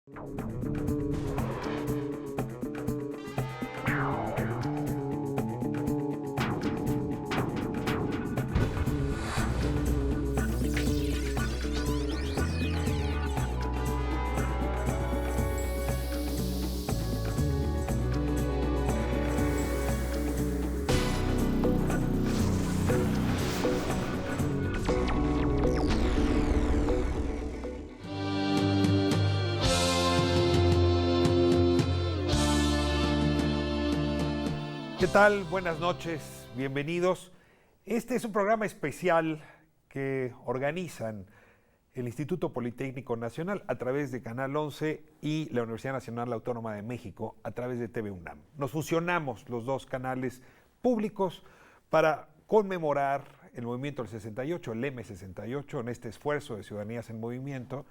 ¿Qué tal? Buenas noches, bienvenidos. Este es un programa especial que organizan el Instituto Politécnico Nacional a través de Canal 11 y la Universidad Nacional Autónoma de México a través de TV UNAM. Nos fusionamos los dos canales públicos para conmemorar el movimiento del 68, el M68, en este esfuerzo de Ciudadanías en Movimiento.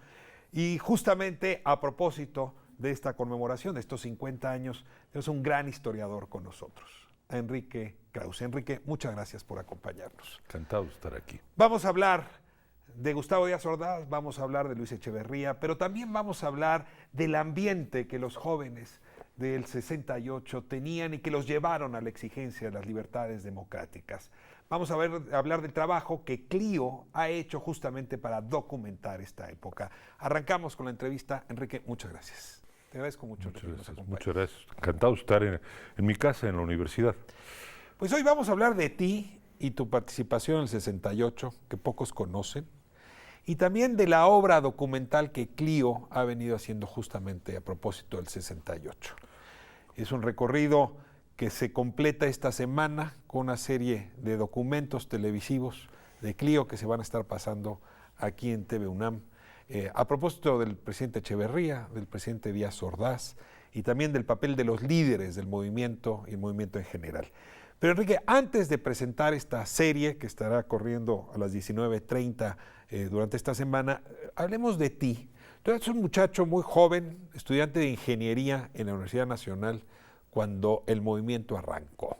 Y justamente a propósito de esta conmemoración, de estos 50 años, tenemos un gran historiador con nosotros, a Enrique Krause. Enrique, muchas gracias por acompañarnos. Encantado de estar aquí. Vamos a hablar de Gustavo Díaz Ordaz, vamos a hablar de Luis Echeverría, pero también vamos a hablar del ambiente que los jóvenes del 68 tenían y que los llevaron a la exigencia de las libertades democráticas. Vamos a hablar del trabajo que Clio ha hecho justamente para documentar esta época. Arrancamos con la entrevista. Enrique, muchas gracias. Te agradezco mucho. Muchas gracias. Encantado de estar en mi casa, en la universidad. Pues hoy vamos a hablar de ti y tu participación en el 68, que pocos conocen, y también de la obra documental que Clio ha venido haciendo justamente a propósito del 68. Es un recorrido que se completa esta semana con una serie de documentos televisivos de Clio que se van a estar pasando aquí en TV UNAM. A propósito del presidente Echeverría, del presidente Díaz Ordaz y también del papel de los líderes del movimiento y el movimiento en general. Pero Enrique, antes de presentar esta serie que estará corriendo a las 19:30 durante esta semana, hablemos de ti. Tú eres un muchacho muy joven, estudiante de ingeniería en la Universidad Nacional cuando el movimiento arrancó.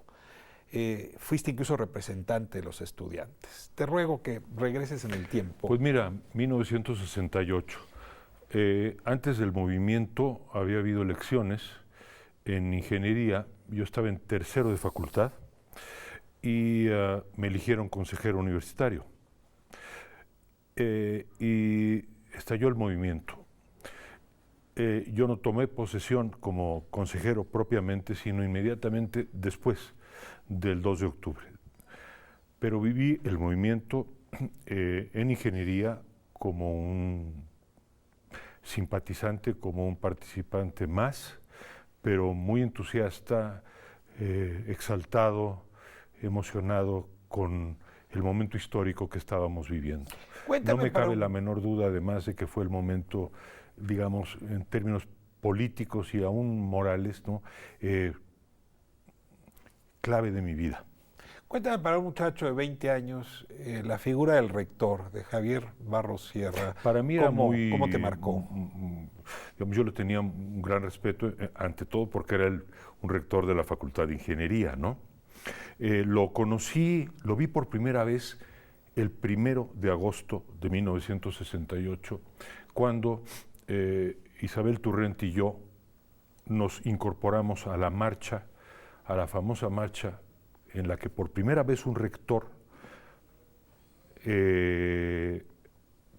Fuiste incluso representante de los estudiantes. Te ruego que regreses en el tiempo. Pues mira, 1968. Antes del movimiento había habido elecciones en ingeniería. Yo estaba en tercero de facultad y me eligieron consejero universitario. Y estalló el movimiento. Yo no tomé posesión como consejero propiamente, sino inmediatamente después del 2 de octubre. Pero viví el movimiento en ingeniería como un simpatizante, como un participante más, pero muy entusiasta, exaltado, emocionado con el momento histórico que estábamos viviendo. Cuéntame, no me cabe la menor duda, además, de que fue el momento, digamos, en términos políticos y aún morales, ¿no? Clave de mi vida. Cuéntame, para un muchacho de 20 años, la figura del rector, de Javier Barros Sierra, para mí era ¿cómo te marcó? Digamos, yo le tenía un gran respeto, ante todo porque era un rector de la Facultad de Ingeniería, ¿no? Lo conocí, lo vi por primera vez el 1 de agosto de 1968, cuando Isabel Turrent y yo nos incorporamos a la marcha, a la famosa marcha en la que por primera vez un rector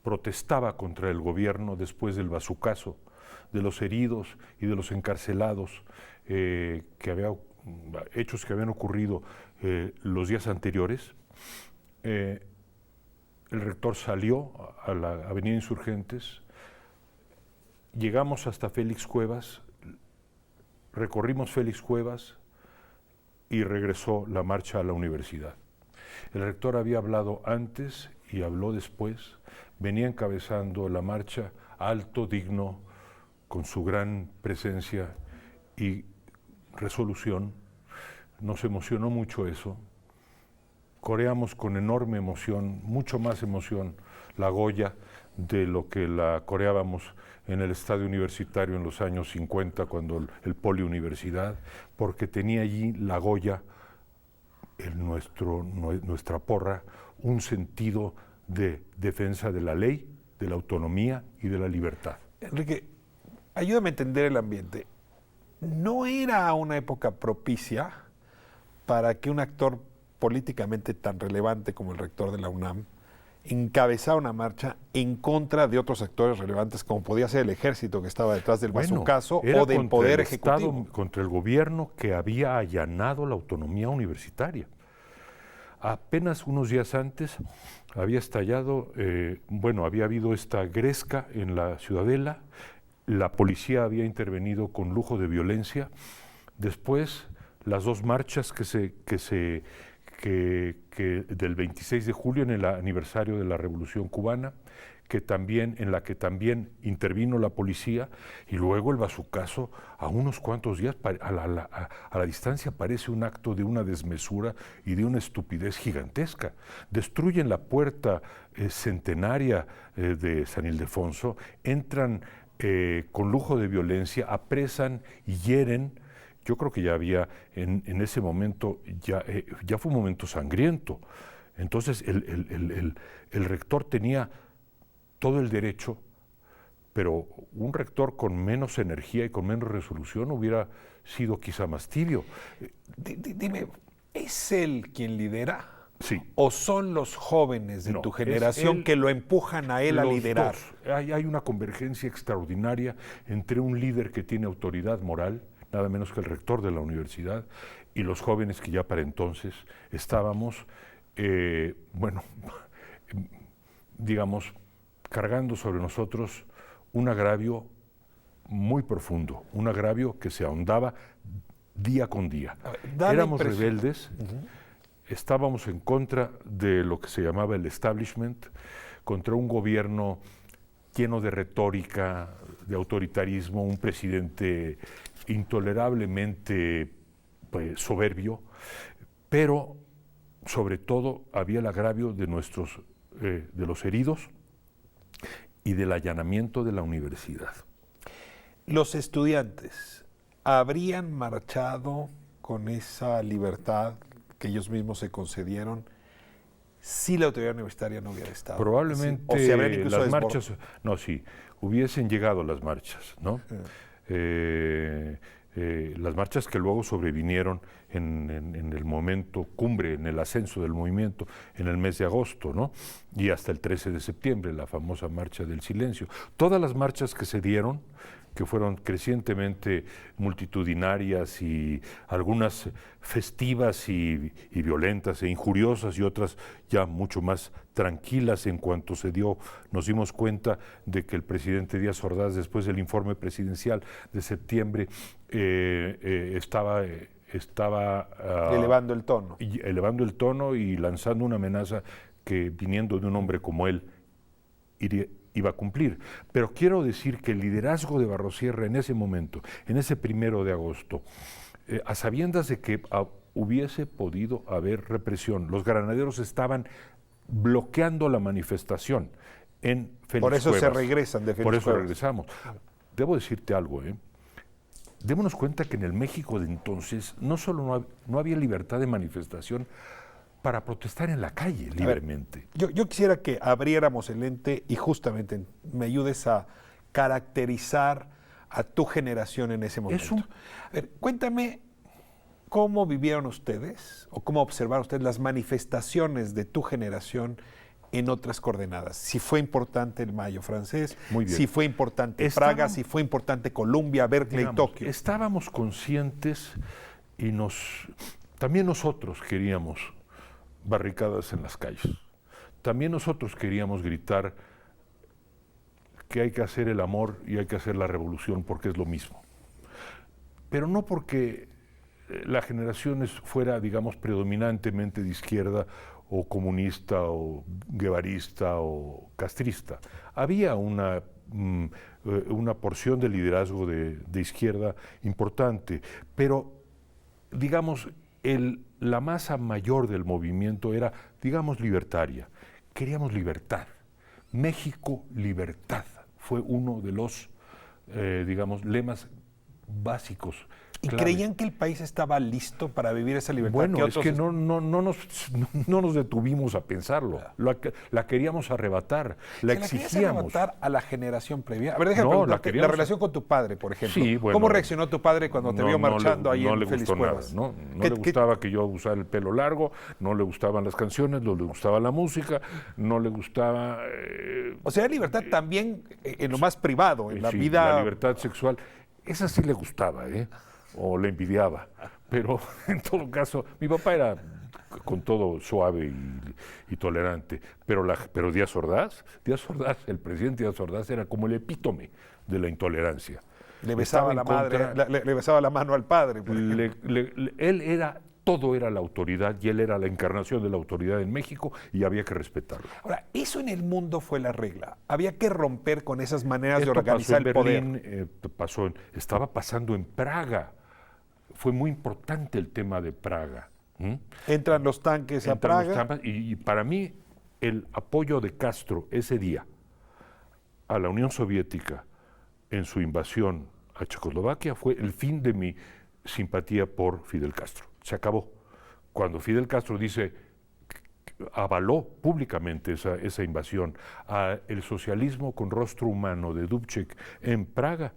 protestaba contra el gobierno después del bazucazo, de los heridos y de los encarcelados, hechos que habían ocurrido los días anteriores. El rector salió a la Avenida Insurgentes, llegamos hasta Félix Cuevas, recorrimos Félix Cuevas y regresó la marcha a la universidad. El rector había hablado antes y habló después, venía encabezando la marcha, alto, digno, con su gran presencia y resolución. Nos emocionó mucho eso. Coreamos con enorme emoción, mucho más emoción, la Goya de lo que la coreábamos en el estadio universitario en los años 50, cuando el Poliuniversidad, porque tenía allí la Goya, nuestra porra, un sentido de defensa de la ley, de la autonomía y de la libertad. Enrique, ayúdame a entender el ambiente. ¿No era una época propicia para que un actor políticamente tan relevante como el rector de la UNAM encabezara una marcha en contra de otros actores relevantes como podía ser el ejército que estaba detrás del bazucazo o del poder ejecutivo? Contra el gobierno que había allanado la autonomía universitaria. Apenas unos días antes había estallado, había habido esta gresca en la Ciudadela, la policía había intervenido con lujo de violencia. Después, las dos marchas del 26 de julio, en el aniversario de la Revolución Cubana, en la que también intervino la policía, y luego el bazucazo a unos cuantos días, a la distancia parece un acto de una desmesura y de una estupidez gigantesca. Destruyen la puerta centenaria de San Ildefonso, entran con lujo de violencia, apresan y hieren. Yo creo que ya había en ese momento, ya fue un momento sangriento. Entonces el rector tenía todo el derecho, pero un rector con menos energía y con menos resolución hubiera sido quizá más tibio. Dime, ¿es él quien lidera? Sí. ¿O son los jóvenes de tu generación que lo empujan a él a liderar? Hay una convergencia extraordinaria entre un líder que tiene autoridad moral, nada menos que el rector de la universidad, y los jóvenes que ya para entonces estábamos, digamos, cargando sobre nosotros un agravio muy profundo, un agravio que se ahondaba día con día. Éramos rebeldes, estábamos en contra de lo que se llamaba el establishment, contra un gobierno lleno de retórica, de autoritarismo, un presidente intolerablemente soberbio, pero sobre todo había el agravio de los heridos y del allanamiento de la universidad. Los estudiantes habrían marchado con esa libertad que ellos mismos se concedieron si la autoridad universitaria no hubiera estado. Probablemente o se habrían incluso las marchas, hubiesen llegado las marchas, ¿no? Las marchas que luego sobrevinieron en el momento cumbre, en el ascenso del movimiento, en el mes de agosto, ¿no? Y hasta el 13 de septiembre, la famosa Marcha del Silencio. Todas las marchas que se dieron, que fueron crecientemente multitudinarias y algunas festivas y violentas e injuriosas y otras ya mucho más tranquilas en cuanto nos dimos cuenta de que el presidente Díaz Ordaz, después del informe presidencial de septiembre, estaba elevando el tono. Elevando el tono y lanzando una amenaza que, viniendo de un hombre como él, iba a cumplir. Pero quiero decir que el liderazgo de Barrosierra en ese momento, en ese 1 de agosto, a sabiendas de que hubiese podido haber represión, los granaderos estaban bloqueando la manifestación en Félix Por eso Cuevas. se regresan de Félix Por eso Cuevas. regresamos. Debo decirte algo, Démonos cuenta que en el México de entonces no solo no había libertad de manifestación para protestar en la calle libremente. Yo quisiera que abriéramos el lente y justamente me ayudes a caracterizar a tu generación en ese momento. A ver, cuéntame cómo vivieron ustedes o cómo observaron ustedes las manifestaciones de tu generación en otras coordenadas. Si fue importante el Mayo francés, si fue importante Praga, si fue importante Columbia, Berkeley, Tokio. Estábamos conscientes y también nosotros queríamos barricadas en las calles. También nosotros queríamos gritar que hay que hacer el amor y hay que hacer la revolución porque es lo mismo. Pero no porque la generación fuera, digamos, predominantemente de izquierda o comunista o guevarista o castrista. Había una porción de liderazgo de izquierda importante, pero, digamos, la masa mayor del movimiento era, digamos, libertaria. Queríamos libertad. México, libertad. Fue uno de los, digamos, lemas básicos. ¿Y clave. creían que el país estaba listo para vivir esa libertad? Bueno, es que no nos detuvimos a pensarlo. La queríamos arrebatar, la exigíamos. ¿La querías arrebatar a la generación previa? A ver, déjame No, preguntarte, la relación con tu padre, por ejemplo. Sí, bueno, ¿Cómo reaccionó tu padre cuando te vio marchando ahí en Félix Cuevas? No le gustaba que yo usara el pelo largo, no le gustaban las canciones, no le gustaba la música, no le gustaba... O sea, libertad también en lo más privado, en la sí, vida... la libertad sexual, esa sí le gustaba, o le envidiaba, pero en todo caso, mi papá era con todo suave y tolerante, pero Díaz Ordaz, el presidente Díaz Ordaz era como el epítome de la intolerancia. Le besaba le besaba la mano al padre. Todo era la autoridad y él era la encarnación de la autoridad en México y había que respetarlo. Ahora, eso en el mundo fue la regla. Había que romper con esas maneras de organizar el poder. Estaba pasando en Praga. Fue muy importante el tema de Praga. Entran los tanques a Praga. Y para mí el apoyo de Castro ese día a la Unión Soviética en su invasión a Checoslovaquia fue el fin de mi simpatía por Fidel Castro. Se acabó. Cuando Fidel Castro avaló públicamente esa invasión, el socialismo con rostro humano de Dubček en Praga,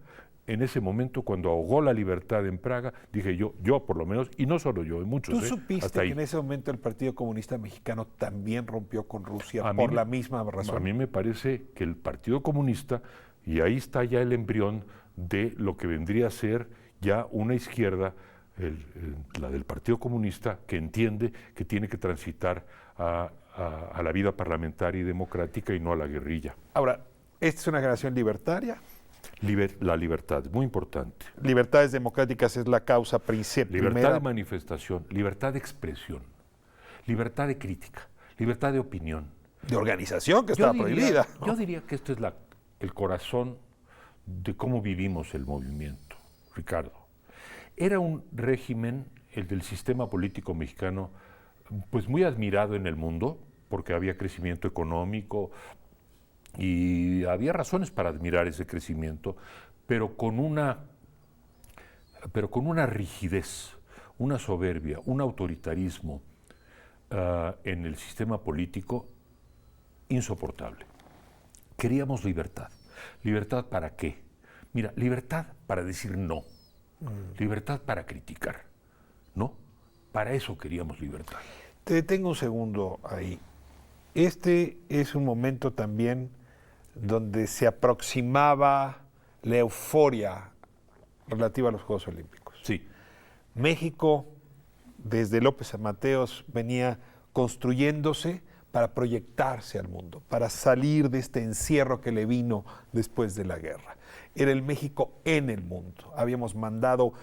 en ese momento, cuando ahogó la libertad en Praga, dije yo por lo menos, y no solo yo, muchos. ¿Tú supiste que en ese momento el Partido Comunista Mexicano también rompió con Rusia la misma razón? A mí me parece que el Partido Comunista, y ahí está ya el embrión de lo que vendría a ser ya una izquierda, la del Partido Comunista, que entiende que tiene que transitar a la vida parlamentaria y democrática y no a la guerrilla. Ahora, ¿esta es una generación libertaria? La libertad, muy importante. Libertades democráticas es la causa principal. Libertad de manifestación, libertad de expresión, libertad de crítica, libertad de opinión. De organización, que estaba prohibida. Yo diría que esto es el corazón de cómo vivimos el movimiento, Ricardo. Era un régimen, el del sistema político mexicano, pues muy admirado en el mundo, porque había crecimiento económico y había razones para admirar ese crecimiento, pero con una rigidez, una soberbia, un autoritarismo en el sistema político insoportable. Queríamos libertad. ¿Libertad para qué? Mira, libertad para decir no. Libertad para criticar, ¿no? Para eso queríamos libertad. Te detengo un segundo ahí. Este es un momento también donde se aproximaba la euforia relativa a los Juegos Olímpicos. Sí. México, desde López Mateos, venía construyéndose para proyectarse al mundo, para salir de este encierro que le vino después de la guerra. Era el México en el mundo. Habíamos mandado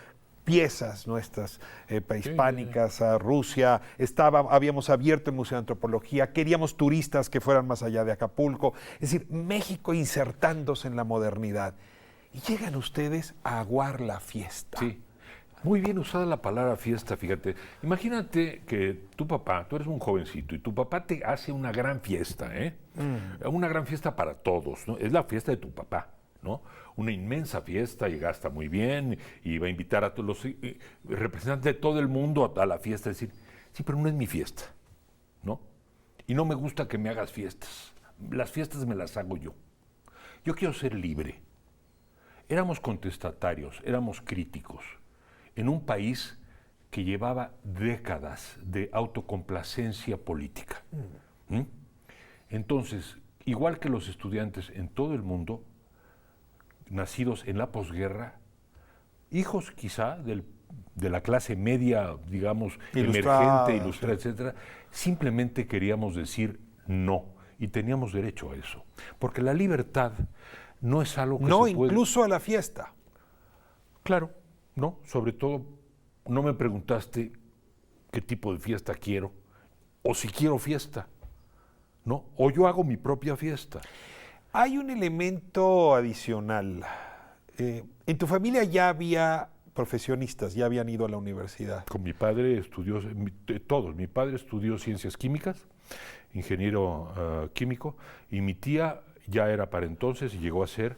piezas nuestras prehispánicas a Rusia, habíamos abierto el Museo de Antropología, queríamos turistas que fueran más allá de Acapulco. Es decir, México insertándose en la modernidad. Y llegan ustedes a aguar la fiesta. Sí. Muy bien usada la palabra fiesta, fíjate. Imagínate que tú eres un jovencito y tu papá te hace una gran fiesta, Una gran fiesta para todos, ¿no? Es la fiesta de tu papá, ¿no? Una inmensa fiesta, y gasta muy bien, y va a invitar a todos los representantes de todo el mundo a la fiesta, decir, sí, pero no es mi fiesta, ¿no? Y no me gusta que me hagas fiestas. Las fiestas me las hago yo. Yo quiero ser libre. Éramos contestatarios, éramos críticos, en un país que llevaba décadas de autocomplacencia política. Entonces, igual que los estudiantes en todo el mundo, nacidos en la posguerra, hijos quizá de la clase media, digamos, emergente, ilustrada, etcétera, simplemente queríamos decir no, y teníamos derecho a eso. Porque la libertad no es algo que no, se puede... incluso a la fiesta. Claro, no, sobre todo no me preguntaste qué tipo de fiesta quiero, o si quiero fiesta, ¿no? O yo hago mi propia fiesta. Hay un elemento adicional. En tu familia ya había profesionistas, ya habían ido a la universidad. Con mi padre estudió, todos, mi padre estudió ciencias químicas, ingeniero químico, y mi tía ya era para entonces y llegó a ser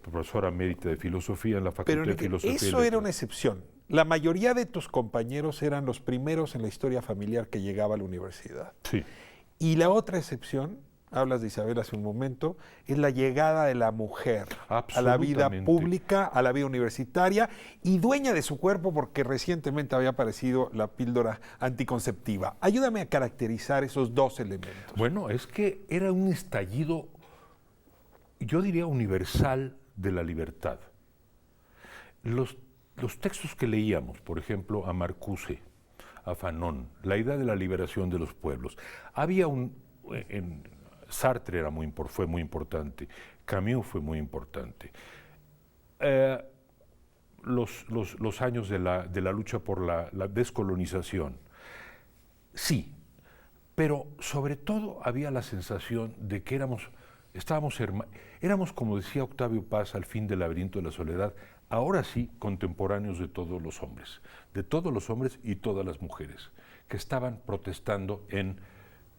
profesora emérita de filosofía en la Facultad Pero de Filosofía. eso era una excepción. La mayoría de tus compañeros eran los primeros en la historia familiar que llegaba a la universidad. Sí. Y la otra excepción, hablas de Isabel hace un momento, es la llegada de la mujer a la vida pública, a la vida universitaria y dueña de su cuerpo porque recientemente había aparecido la píldora anticonceptiva. Ayúdame a caracterizar esos dos elementos. Bueno, es que era un estallido, yo diría universal, de la libertad. Los textos que leíamos, por ejemplo, a Marcuse, a Fanon, la idea de la liberación de los pueblos, había Sartre fue muy importante, Camus fue muy importante. Los años de la lucha por la descolonización, sí, pero sobre todo había la sensación de que éramos, como decía Octavio Paz al fin del Laberinto de la Soledad, ahora sí contemporáneos de todos los hombres y todas las mujeres, que estaban protestando en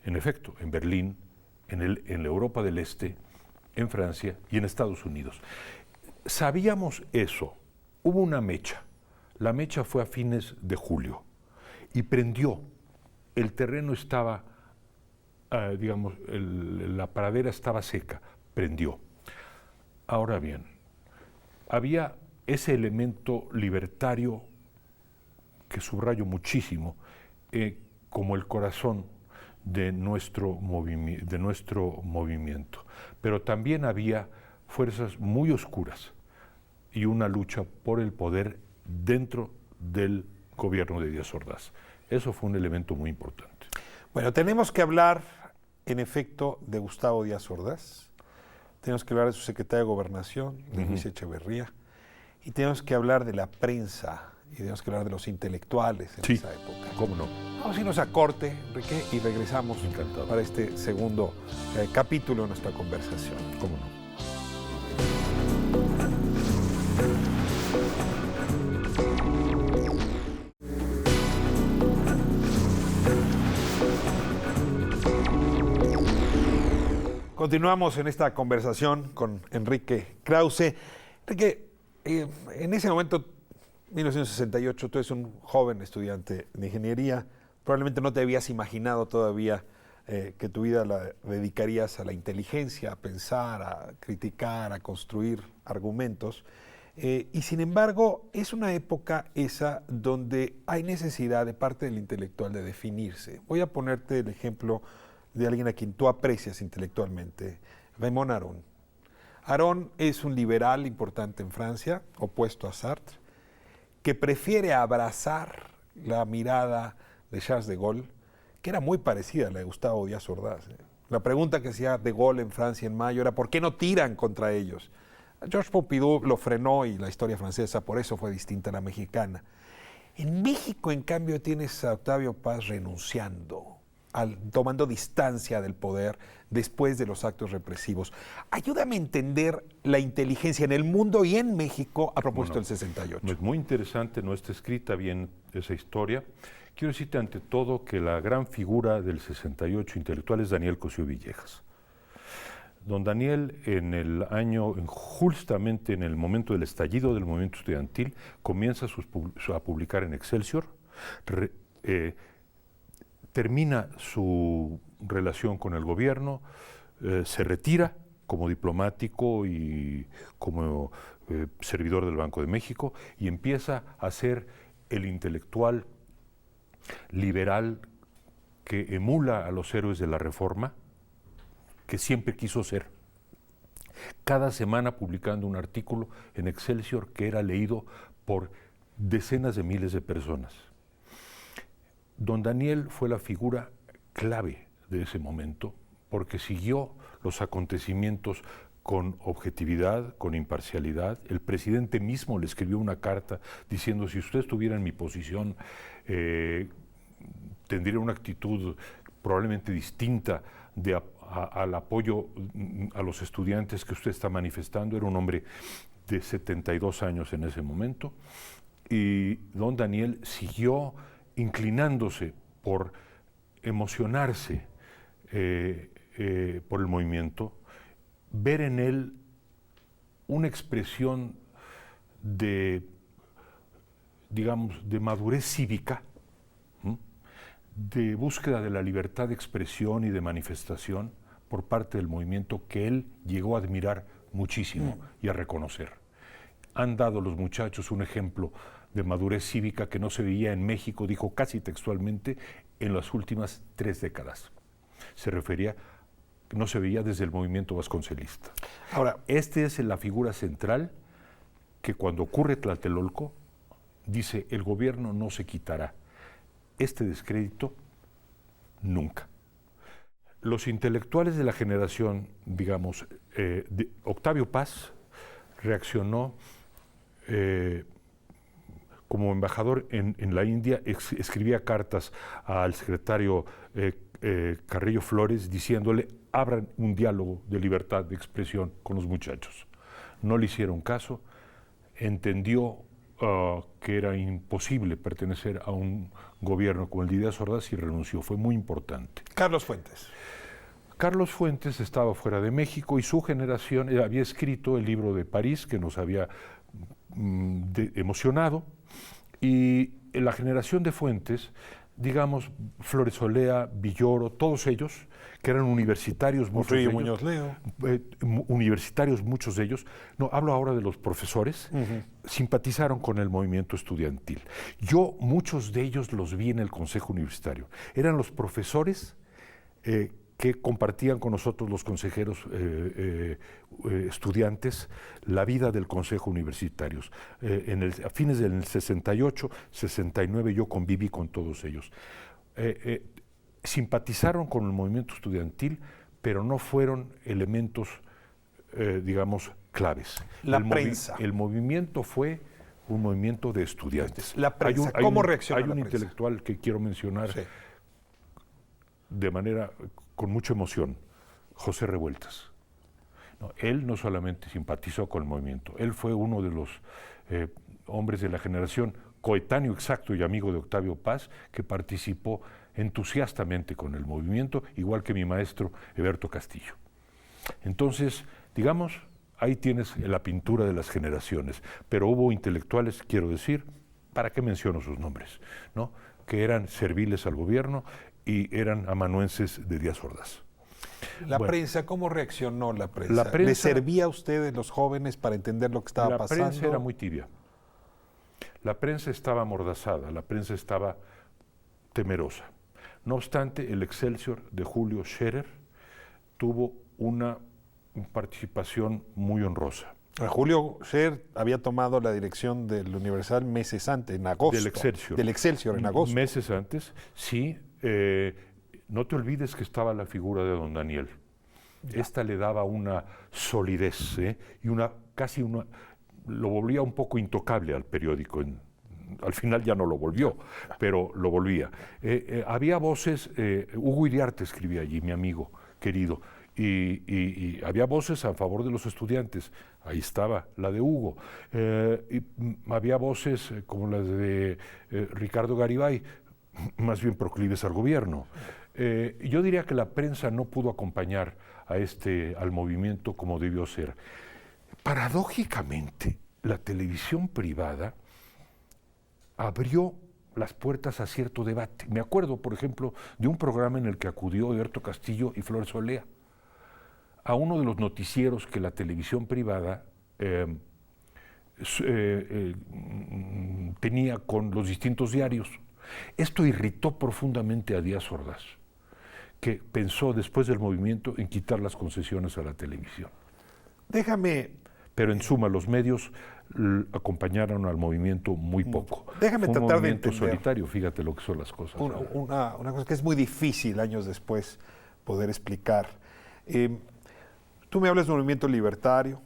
efecto, en Berlín, en la Europa del Este, en Francia y en Estados Unidos. Sabíamos eso, hubo una mecha, la mecha fue a fines de julio y prendió, el terreno estaba, la pradera estaba seca, prendió. Ahora bien, había ese elemento libertario que subrayo muchísimo, como el corazón de nuestro movimiento. Pero también había fuerzas muy oscuras y una lucha por el poder dentro del gobierno de Díaz Ordaz. Eso fue un elemento muy importante. Bueno, tenemos que hablar, en efecto, de Gustavo Díaz Ordaz. Tenemos que hablar de su secretario de Gobernación, de Luis Echeverría. Y tenemos que hablar de la prensa y tenemos que hablar de los intelectuales en esa época. ¿Cómo no? Vamos a irnos a corte, Enrique, y regresamos para este segundo capítulo de nuestra conversación. ¿Cómo no? Continuamos en esta conversación con Enrique Krause. Enrique, en ese momento, 1968, tú eres un joven estudiante de ingeniería. Probablemente no te habías imaginado todavía que tu vida la dedicarías a la inteligencia, a pensar, a criticar, a construir argumentos. Y sin embargo, es una época esa donde hay necesidad de parte del intelectual de definirse. Voy a ponerte el ejemplo de alguien a quien tú aprecias intelectualmente, Raymond Aron. Aron es un liberal importante en Francia, opuesto a Sartre, que prefiere abrazar la mirada de Charles de Gaulle, que era muy parecida a la de Gustavo Díaz Ordaz. La pregunta que hacía de Gaulle en Francia en mayo era ¿por qué no tiran contra ellos? Georges Pompidou lo frenó y la historia francesa por eso fue distinta a la mexicana. En México, en cambio, tienes a Octavio Paz renunciando, tomando distancia del poder después de los actos represivos. Ayúdame a entender la inteligencia en el mundo y en México a propósito del 68. Es muy interesante, no está escrita bien esa historia. Quiero decirte ante todo que la gran figura del 68 intelectual es Daniel Cosío Villegas. Don Daniel, justamente en el momento del estallido del movimiento estudiantil, comienza a publicar en Excelsior, termina su relación con el gobierno, se retira como diplomático y como servidor del Banco de México y empieza a ser el intelectual liberal que emula a los héroes de la Reforma, que siempre quiso ser. Cada semana publicando un artículo en Excelsior que era leído por decenas de miles de personas. Don Daniel fue la figura clave de ese momento porque siguió los acontecimientos con objetividad, con imparcialidad. El presidente mismo le escribió una carta diciendo si usted estuviera en mi posición tendría una actitud probablemente distinta al apoyo a los estudiantes que usted está manifestando. Era un hombre de 72 años en ese momento y don Daniel siguió inclinándose por emocionarse por el movimiento, ver en él una expresión de, digamos, de madurez cívica, de búsqueda de la libertad de expresión y de manifestación por parte del movimiento que él llegó a admirar muchísimo y a reconocer. Han dado los muchachos un ejemplo de madurez cívica que no se veía en México, dijo casi textualmente, en las últimas 3 décadas. Se refería, no se veía desde el movimiento vasconcelista. Ahora, esta es la figura central que cuando ocurre Tlatelolco, dice, el gobierno no se quitará este descrédito nunca. Los intelectuales de la generación, digamos, Octavio Paz reaccionó como embajador en la India, escribía cartas al secretario Carrillo Flores diciéndole, abran un diálogo de libertad de expresión con los muchachos. No le hicieron caso, entendió que era imposible pertenecer a un gobierno como el de Díaz Ordaz y renunció. Fue muy importante. Carlos Fuentes. Carlos Fuentes estaba fuera de México y su generación había escrito el libro de París que nos había emocionado, y la generación de Fuentes, digamos, Flores Olea, Villoro, todos ellos, que eran universitarios, muchos de ellos, Muñoz Leo. Universitarios, muchos de ellos, no, hablo ahora de los profesores, simpatizaron con el movimiento estudiantil. Yo muchos de ellos los vi en el Consejo Universitario. Eran los profesores que compartían con nosotros los consejeros estudiantes la vida del Consejo Universitario. A fines del 68, 69 yo conviví con todos ellos. Simpatizaron con el movimiento estudiantil, pero no fueron elementos, digamos, claves. La prensa. El movimiento fue un movimiento de estudiantes. La prensa, ¿cómo reacciona la prensa? Hay un intelectual que quiero mencionar de manera con mucha emoción, José Revueltas. No, él no solamente simpatizó con el movimiento, él fue uno de los hombres de la generación coetáneo exacto y amigo de Octavio Paz, que participó entusiastamente con el movimiento, igual que mi maestro Eberto Castillo. Entonces, digamos, ahí tienes la pintura de las generaciones, pero hubo intelectuales, quiero decir, ¿para qué menciono sus nombres?, ¿no?, que eran serviles al gobierno y eran amanuenses de Díaz Ordaz. La prensa, ¿cómo reaccionó la prensa? ¿Le servía a ustedes, los jóvenes, para entender lo que estaba pasando? La prensa era muy tibia. La prensa estaba amordazada, la prensa estaba temerosa. No obstante, el Excelsior de Julio Scherer tuvo una participación muy honrosa. Julio Scherer había tomado la dirección del Universal meses antes, en agosto. Del Excelsior, en agosto. Meses antes, sí. No te olvides que estaba la figura de don Daniel. Esta le daba una solidez y lo volvía un poco intocable al periódico. Al final ya no lo volvió, pero lo volvía. Había voces, Hugo Iriarte escribía allí, mi amigo querido, y había voces a favor de los estudiantes. Ahí estaba la de Hugo. Y había voces como las de Ricardo Garibay, más bien proclives al gobierno. Yo diría que la prensa no pudo acompañar al movimiento como debió ser. Paradójicamente, la televisión privada abrió las puertas a cierto debate. Me acuerdo, por ejemplo, de un programa en el que acudió Eberto Castillo y Flores Olea a uno de los noticieros que la televisión privada tenía con los distintos diarios. Esto irritó profundamente a Díaz Ordaz, que pensó después del movimiento en quitar las concesiones a la televisión. Pero en suma, los medios acompañaron al movimiento muy poco. Déjame Fue un tratar de movimiento entender. solitario, fíjate lo que son las cosas. Una cosa que es muy difícil años después poder explicar. Tú me hablas de un movimiento libertario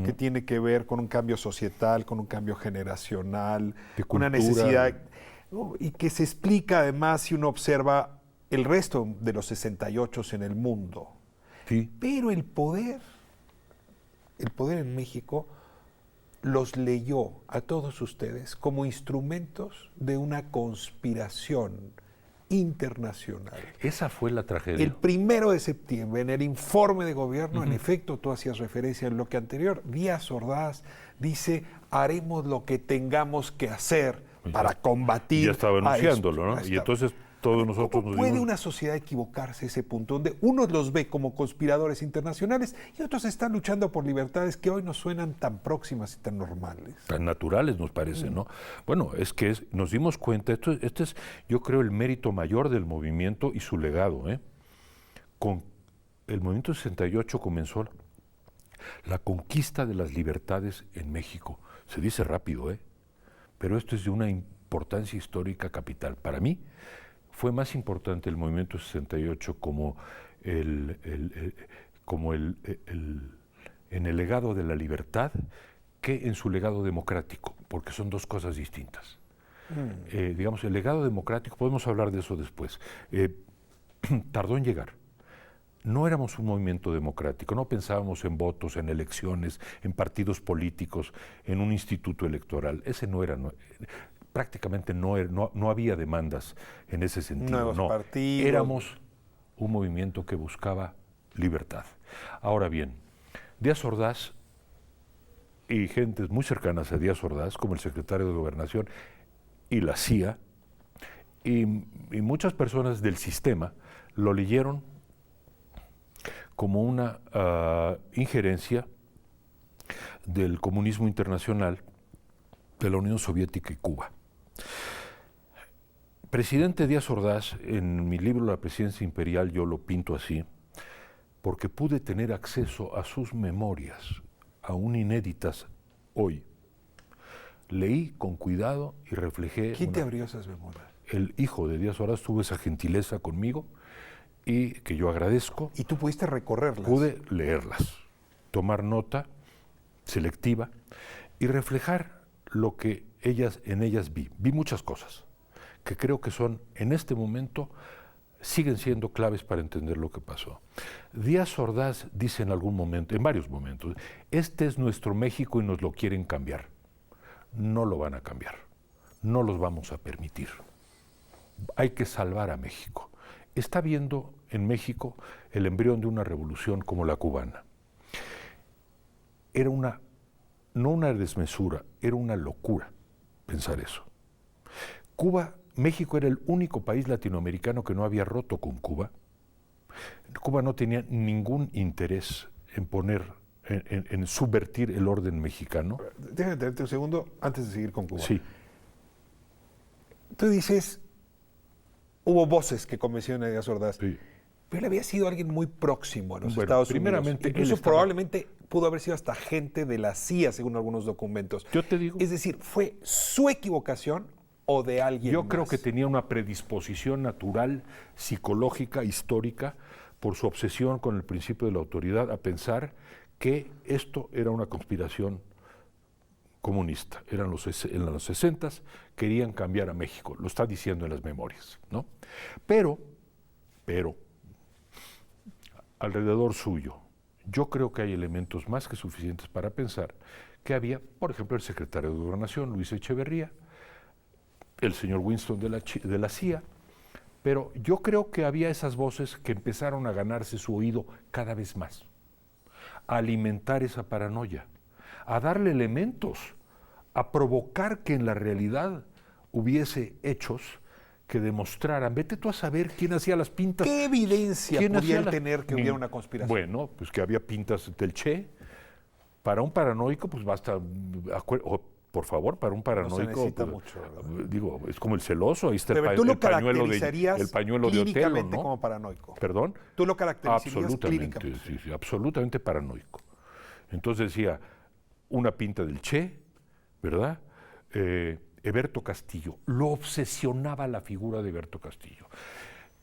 que tiene que ver con un cambio societal, con un cambio generacional, una necesidad, y que se explica además si uno observa el resto de los 68 en el mundo. Sí. Pero el poder en México los leyó a todos ustedes como instrumentos de una conspiración internacionales. Esa fue la tragedia. El 1 de septiembre, en el informe de gobierno, en efecto, tú hacías referencia al bloque anterior, Díaz Ordaz dice, haremos lo que tengamos que hacer para combatir. Ya estaba anunciándolo, ¿no? Ya Y estaba. entonces todos nosotros ¿Cómo nos puede dimos... una sociedad equivocarse a ese punto donde unos los ve como conspiradores internacionales y otros están luchando por libertades que hoy nos suenan tan próximas y tan normales? Tan naturales nos parece, ¿no? Bueno, es que nos dimos cuenta, este es, yo creo, el mérito mayor del movimiento y su legado, ¿eh? Con el movimiento 68 comenzó la conquista de las libertades en México. Se dice rápido, ¿eh? Pero esto es de una importancia histórica capital. Para mí fue más importante el movimiento 68 en el legado de la libertad que en su legado democrático, porque son dos cosas distintas. Digamos, el legado democrático, podemos hablar de eso después, tardó en llegar. No éramos un movimiento democrático, no pensábamos en votos, en elecciones, en partidos políticos, en un instituto electoral. Ese no era, prácticamente no había demandas en ese sentido. Nuevos partidos. Éramos un movimiento que buscaba libertad. Ahora bien, Díaz Ordaz y gentes muy cercanas a Díaz Ordaz, como el secretario de Gobernación y la CIA, y muchas personas del sistema lo leyeron como una injerencia del comunismo internacional, de la Unión Soviética y Cuba. Presidente Díaz Ordaz, en mi libro La presidencia imperial yo lo pinto así, porque pude tener acceso a sus memorias, aún inéditas hoy. Leí con cuidado y reflejé... ¿Quién te abrió esas memorias? El hijo de Díaz Ordaz tuvo esa gentileza conmigo y que yo agradezco. ¿Y tú pudiste recorrerlas? Pude leerlas, tomar nota selectiva y reflejar lo que en ellas vi. Vi muchas cosas que creo que son, en este momento, siguen siendo claves para entender lo que pasó. Díaz Ordaz dice en algún momento, en varios momentos, este es nuestro México y nos lo quieren cambiar. No lo van a cambiar, no los vamos a permitir. Hay que salvar a México. Está viendo en México el embrión de una revolución como la cubana. Era no una desmesura, era una locura pensar eso. México era el único país latinoamericano que no había roto con Cuba. Cuba no tenía ningún interés en subvertir el orden mexicano. Déjame tenerte un segundo antes de seguir con Cuba. Sí. Tú dices, hubo voces que convencieron a Díaz Ordaz, Sí. pero él había sido alguien muy próximo a los Bueno, Estados primeramente, Unidos. Incluso él estaba- probablemente pudo haber sido hasta gente de la CIA, según algunos documentos. Yo te digo, Es decir, ¿fue su equivocación o de alguien yo más? creo que tenía una predisposición natural, psicológica, histórica, por su obsesión con el principio de la autoridad, a pensar que esto era una conspiración comunista. En los 60s, querían cambiar a México, lo está diciendo en las memorias, ¿no? Pero, alrededor suyo, yo creo que hay elementos más que suficientes para pensar que había, por ejemplo, el secretario de Gobernación, Luis Echeverría, el señor Winston de la CIA, pero yo creo que había esas voces que empezaron a ganarse su oído cada vez más, a alimentar esa paranoia, a darle elementos, a provocar que en la realidad hubiese hechos que demostraran, vete tú a saber quién hacía las pintas. ¿Qué evidencia ¿Quién podía hacía él las- tener que hubiera una conspiración? Bueno, pues que había pintas del Che. Para un paranoico, pues basta, por favor, para un paranoico, necesita pues, mucho, ¿verdad? digo, es como el celoso, ahí está Pero tú lo el pañuelo caracterizarías el pañuelo de Otelo, clínicamente ¿no? como paranoico. ¿Perdón? Tú lo caracterizarías Absolutamente, clínicamente. sí, absolutamente paranoico. Entonces decía, una pinta del Che, ¿verdad? Eberto Castillo, lo obsesionaba la figura de Eberto Castillo.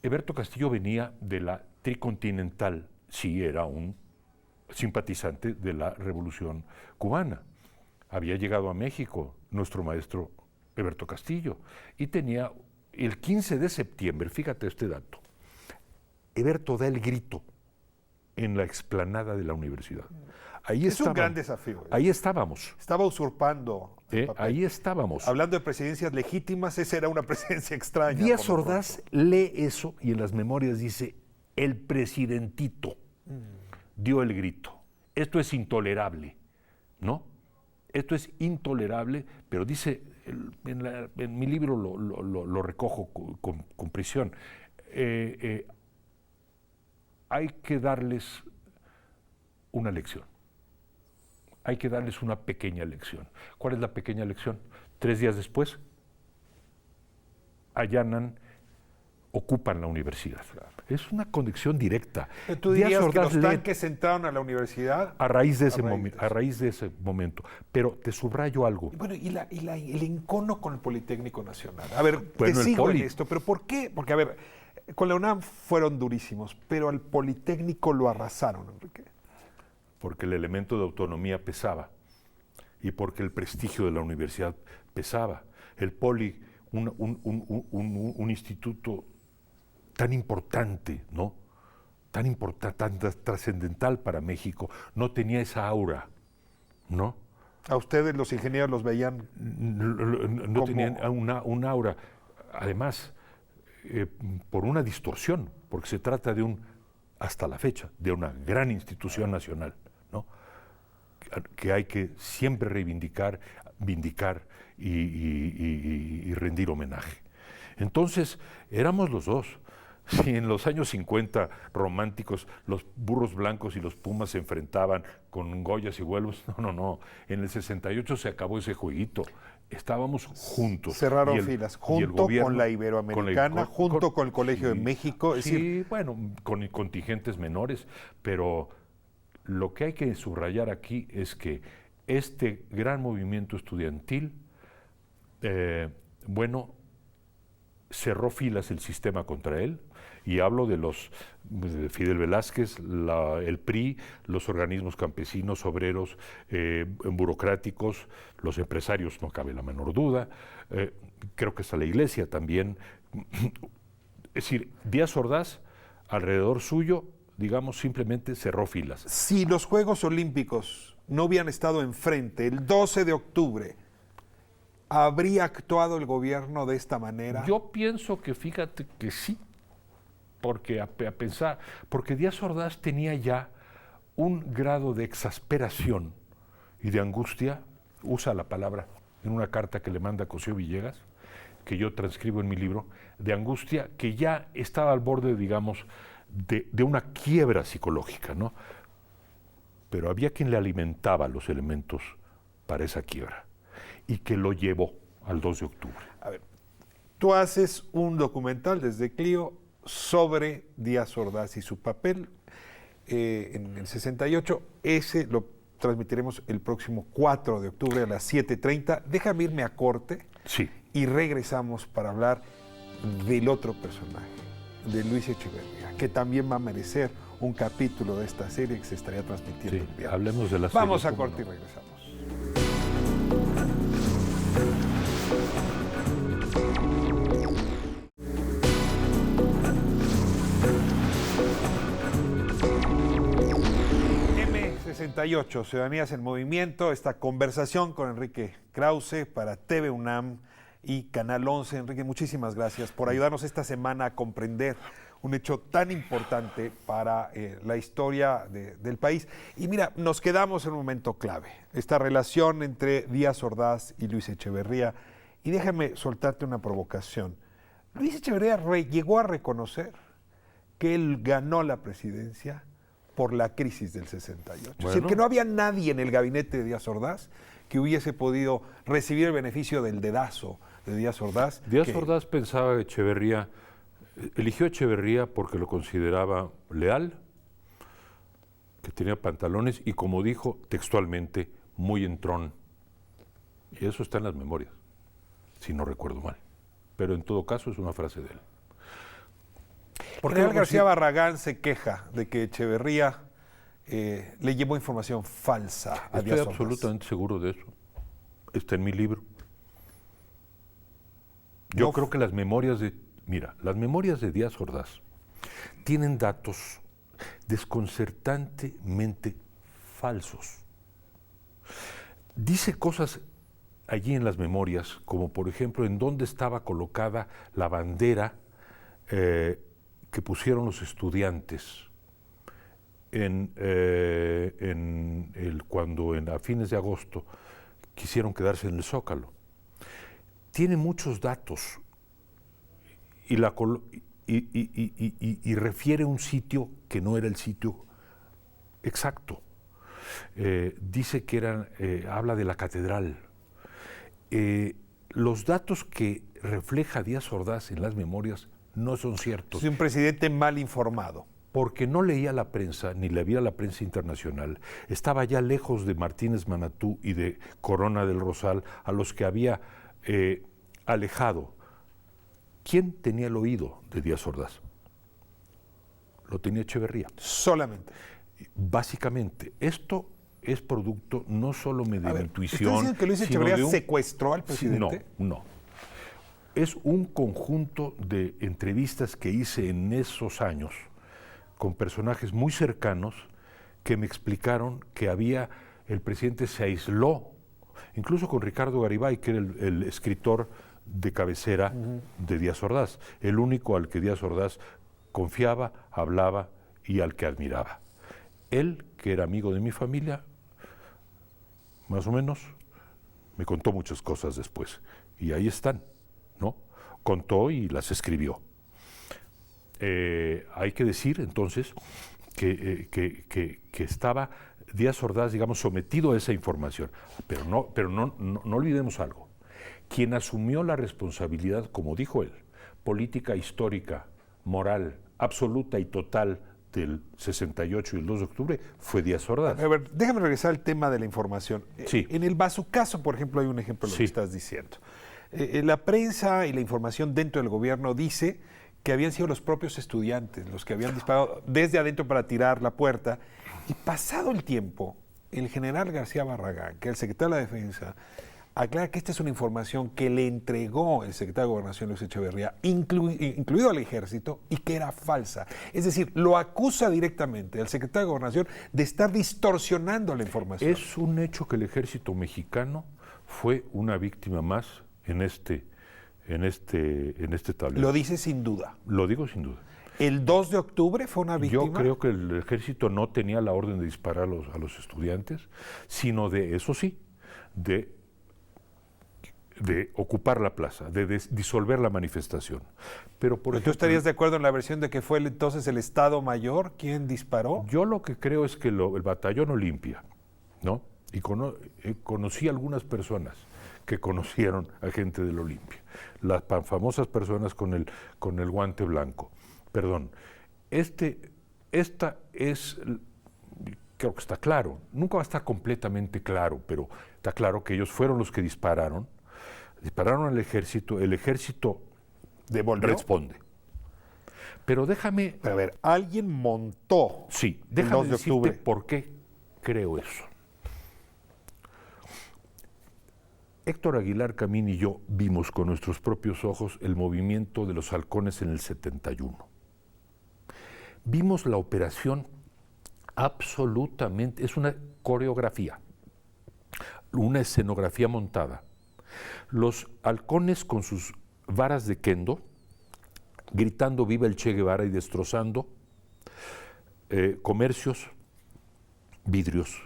Eberto Castillo venía de la Tricontinental, sí, era un simpatizante de la Revolución Cubana. Había llegado a México nuestro maestro Eberto Castillo y tenía el 15 de septiembre, fíjate este dato, Eberto da el grito en la explanada de la universidad. Ahí Es un estábamos. gran desafío. Ahí estábamos. Estaba usurpando Ahí estábamos. Hablando de presidencias legítimas, esa era una presidencia extraña. Díaz Ordaz lee eso y en las memorias dice, el presidentito dio el grito. Esto es intolerable, ¿no? Esto es intolerable, pero dice, en mi libro lo recojo con prisión, hay que darles una lección. Hay que darles una pequeña lección. ¿Cuál es la pequeña lección? 3 días después, allanan, ocupan la universidad. Es una conexión directa. ¿Tú dirías que los tanques entraron a la universidad? A raíz de ese momento. Pero te subrayo algo. Bueno, el encono con el Politécnico Nacional. A ver, te sigo en esto, pero ¿por qué? Porque, a ver, con la UNAM fueron durísimos, pero al Politécnico lo arrasaron, Enrique. Porque el elemento de autonomía pesaba y porque el prestigio de la universidad pesaba. El Poli, un instituto tan importante, ¿no? Tan importante, tan trascendental para México, no tenía esa aura, ¿no? ¿A ustedes los ingenieros los veían? No tenían un aura. Además, por una distorsión, porque se trata de hasta la fecha, de una gran institución nacional, ¿no? Que hay que siempre reivindicar, vindicar y rendir homenaje. Entonces, éramos los dos. Si en los años 50 románticos los burros blancos y los pumas se enfrentaban con Goyas y Huelvos, no. En el 68 se acabó ese jueguito. Estábamos juntos. Cerraron filas, junto con la Iberoamericana, junto con el Colegio de México. Es decir, bueno, con contingentes menores, pero lo que hay que subrayar aquí es que este gran movimiento estudiantil, cerró filas el sistema contra él, y hablo de Fidel Velázquez, el PRI, los organismos campesinos, obreros, burocráticos, los empresarios, no cabe la menor duda, creo que hasta la Iglesia también. Es decir, Díaz Ordaz, alrededor suyo, digamos, simplemente cerró filas. Si los Juegos Olímpicos no hubieran estado enfrente el 12 de octubre, ¿habría actuado el gobierno de esta manera? Yo pienso que, fíjate que sí, porque porque Díaz Ordaz tenía ya un grado de exasperación y de angustia, usa la palabra en una carta que le manda a Cosío Villegas, que yo transcribo en mi libro, de angustia que ya estaba al borde, digamos, de una quiebra psicológica, ¿no? Pero había quien le alimentaba los elementos para esa quiebra y que lo llevó al 2 de octubre. A ver, tú haces un documental desde Clio sobre Díaz Ordaz y su papel en el 68. Ese lo transmitiremos el próximo 4 de octubre a las 7:30. Déjame irme a corte y regresamos para hablar del otro personaje, de Luis Echeverría, que también va a merecer un capítulo de esta serie que se estaría transmitiendo el viernes. Hablemos de la serie. Vamos a corte y regresamos. M68, Ciudadanías en Movimiento, esta conversación con Enrique Krause para TV UNAM y Canal 11. Enrique, muchísimas gracias por ayudarnos esta semana a comprender un hecho tan importante para la historia del país. Y mira, nos quedamos en un momento clave, esta relación entre Díaz Ordaz y Luis Echeverría. Y déjame soltarte una provocación. Luis Echeverría llegó a reconocer que él ganó la presidencia por la crisis del 68. Es decir, que no había nadie en el gabinete de Díaz Ordaz que hubiese podido recibir el beneficio del dedazo de Díaz Ordaz. Díaz Ordaz pensaba que Echeverría, eligió a Echeverría porque lo consideraba leal, que tenía pantalones y, como dijo textualmente, muy entrón. Y eso está en las memorias, si no recuerdo mal. Pero en todo caso es una frase de él. General García Barragán se queja de que Echeverría le llevó información falsa a Díaz Ordaz. Estoy absolutamente seguro de eso. Está en mi libro. Yo creo que las memorias de Díaz Ordaz tienen datos desconcertantemente falsos. Dice cosas allí en las memorias, como por ejemplo en dónde estaba colocada la bandera que pusieron los estudiantes cuando a fines de agosto quisieron quedarse en el Zócalo. Tiene muchos datos y refiere un sitio que no era el sitio exacto. Dice que habla de la catedral. Los datos que refleja Díaz Ordaz en las memorias no son ciertos. Es un presidente mal informado. Porque no leía la prensa, ni leía la prensa internacional. Estaba ya lejos de Martínez Manatú y de Corona del Rosal, a los que había alejado. ¿Quién tenía el oído de Díaz Ordaz? Lo tenía Echeverría. Solamente. Básicamente, esto es producto no solo de la intuición. ¿Estás diciendo que Luis Echeverría secuestró al presidente? No. Es un conjunto de entrevistas que hice en esos años con personajes muy cercanos que me explicaron que el presidente se aisló, incluso con Ricardo Garibay, que era el escritor de cabecera de Díaz Ordaz, el único al que Díaz Ordaz confiaba, hablaba y al que admiraba. Él, que era amigo de mi familia, más o menos, me contó muchas cosas después, y ahí están, ¿no? Contó y las escribió. Hay que decir entonces que estaba Díaz Ordaz, digamos, sometido a esa información. Pero no olvidemos algo. Quien asumió la responsabilidad, como dijo él, política, histórica, moral, absoluta y total del 68 y el 2 de octubre, fue Díaz Ordaz. A ver, déjame regresar al tema de la información. Sí. En el bazucazo, por ejemplo, hay un ejemplo de lo que estás diciendo. La prensa y la información dentro del gobierno dice que habían sido los propios estudiantes los que habían disparado desde adentro para tirar la puerta. Y pasado el tiempo, el general García Barragán, que es el secretario de la Defensa, aclara que esta es una información que le entregó el secretario de Gobernación, Luis Echeverría, incluido al Ejército, y que era falsa. Es decir, lo acusa directamente al secretario de Gobernación de estar distorsionando la información. Es un hecho que el Ejército mexicano fue una víctima más en este tablero. Lo dice sin duda. Lo digo sin duda. ¿El 2 de octubre fue una víctima? Yo creo que el Ejército no tenía la orden de disparar a los estudiantes, sino eso sí, de ocupar la plaza, de disolver la manifestación. Pero ¿Tú estarías de acuerdo en la versión de que fue entonces el Estado Mayor quien disparó? Yo lo que creo es que el batallón Olimpia, ¿no? Y conocí a algunas personas que conocieron a gente del Olimpia, las famosas personas con el guante blanco. Perdón, esta es, creo que está claro, nunca va a estar completamente claro, pero está claro que ellos fueron los que dispararon al ejército, el ejército responde. Pero déjame... Pero a ver, alguien montó déjame decirte por qué creo eso. Héctor Aguilar Camín y yo vimos con nuestros propios ojos el movimiento de los halcones en el 71. Vimos la operación absolutamente, es una coreografía, una escenografía montada. Los halcones con sus varas de kendo, gritando viva el Che Guevara y destrozando comercios, vidrios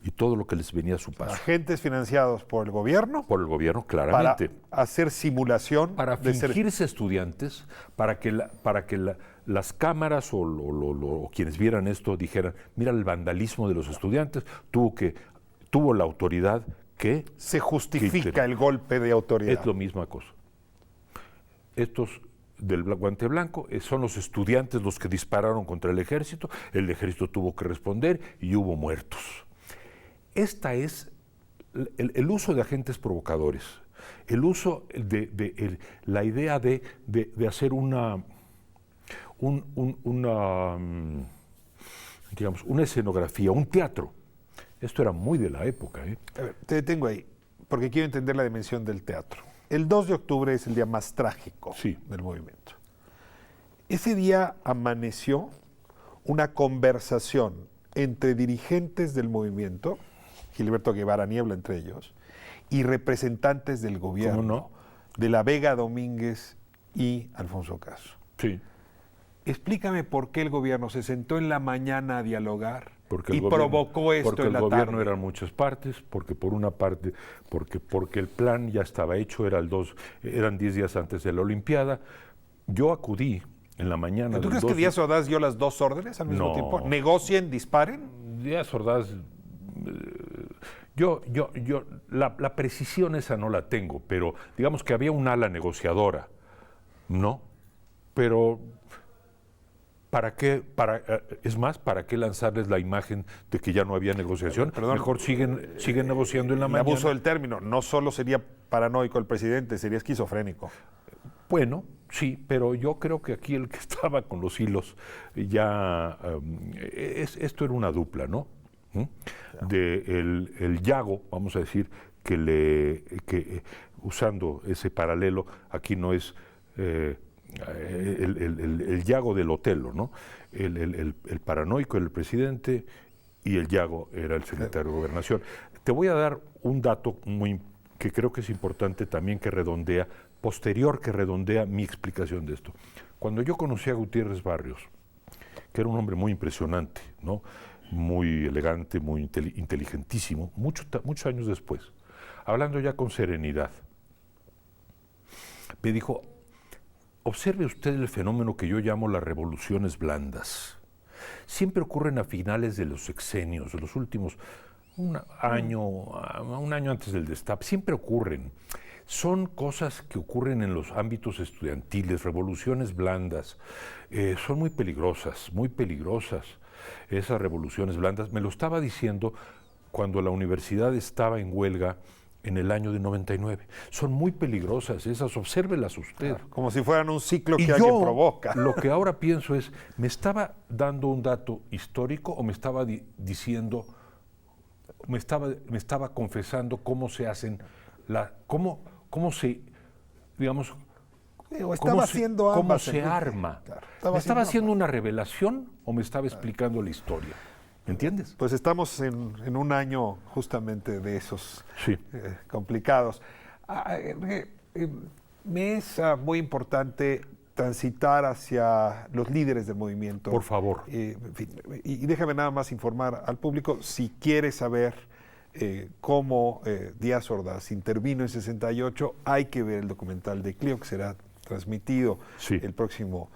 y todo lo que les venía a su paso. Agentes financiados por el gobierno. Por el gobierno, claramente. Para hacer simulación. Para fingirse estudiantes, para que las cámaras o quienes vieran esto dijeran, mira el vandalismo de los estudiantes, tuvo la autoridad que... Se justifica el golpe de autoridad. Es la misma cosa. Estos del guante blanco son los estudiantes los que dispararon contra el ejército tuvo que responder y hubo muertos. Esta es el uso de agentes provocadores, el uso de la idea de hacer una escenografía, un teatro. Esto era muy de la época. A ver, te detengo ahí, porque quiero entender la dimensión del teatro. El 2 de octubre es el día más trágico del movimiento. Ese día amaneció una conversación entre dirigentes del movimiento, Gilberto Guevara Niebla entre ellos, y representantes del gobierno, ¿Cómo no? de la Vega Domínguez y Alfonso Caso. Sí. Explícame por qué el gobierno se sentó en la mañana a dialogar Porque y el gobierno, provocó esto porque en el la gobierno tarde. eran muchas partes, porque por una parte, porque el plan ya estaba hecho, eran 10 días antes de la Olimpiada. Yo acudí en la mañana. ¿Tú del crees que 12 Díaz Ordaz dio las dos órdenes al mismo No. tiempo? ¿Negocien, disparen? Díaz Ordaz, la precisión esa no la tengo, pero digamos que había un ala negociadora, ¿no? Pero ¿para qué? Es más, ¿para qué lanzarles la imagen de que ya no había negociación? Perdón. Mejor siguen negociando en la El mañana. abuso del término. No solo sería paranoico el presidente, sería esquizofrénico. Bueno, sí, pero yo creo que aquí el que estaba con los hilos ya esto era una dupla, ¿no? El Yago, vamos a decir, que usando ese paralelo, aquí no es el Yago del Otelo, ¿no? El paranoico era el presidente y el Yago era el secretario de Gobernación. Te voy a dar un dato que creo que es importante también que redondea mi explicación de esto. Cuando yo conocí a Gutiérrez Barrios, que era un hombre muy impresionante, ¿no? Muy elegante, muy inteligentísimo, muchos años después, hablando ya con serenidad, me dijo: observe usted el fenómeno que yo llamo las revoluciones blandas. Siempre ocurren a finales de los sexenios, de los últimos un año antes del destape, siempre ocurren. Son cosas que ocurren en los ámbitos estudiantiles, revoluciones blandas. Son muy peligrosas esas revoluciones blandas. Me lo estaba diciendo cuando la universidad estaba en huelga en el año de 99. Son muy peligrosas esas, obsérvelas usted. Claro, como si fueran un ciclo Y que alguien yo, provoca. lo que ahora pienso es, ¿me estaba dando un dato histórico o me estaba diciendo, me estaba confesando cómo se hacen, cómo se, digamos, O estaba haciendo cómo ambas. se arma? Claro, ¿Me estaba haciendo una revelación o me estaba explicando la historia? ¿Me entiendes? Pues estamos en un año justamente de esos Sí. complicados. Me es muy importante transitar hacia los líderes del movimiento. Por favor. En fin, y déjame nada más informar al público, si quiere saber cómo Díaz Ordaz intervino en 68, hay que ver el documental de Clio, que será transmitido el próximo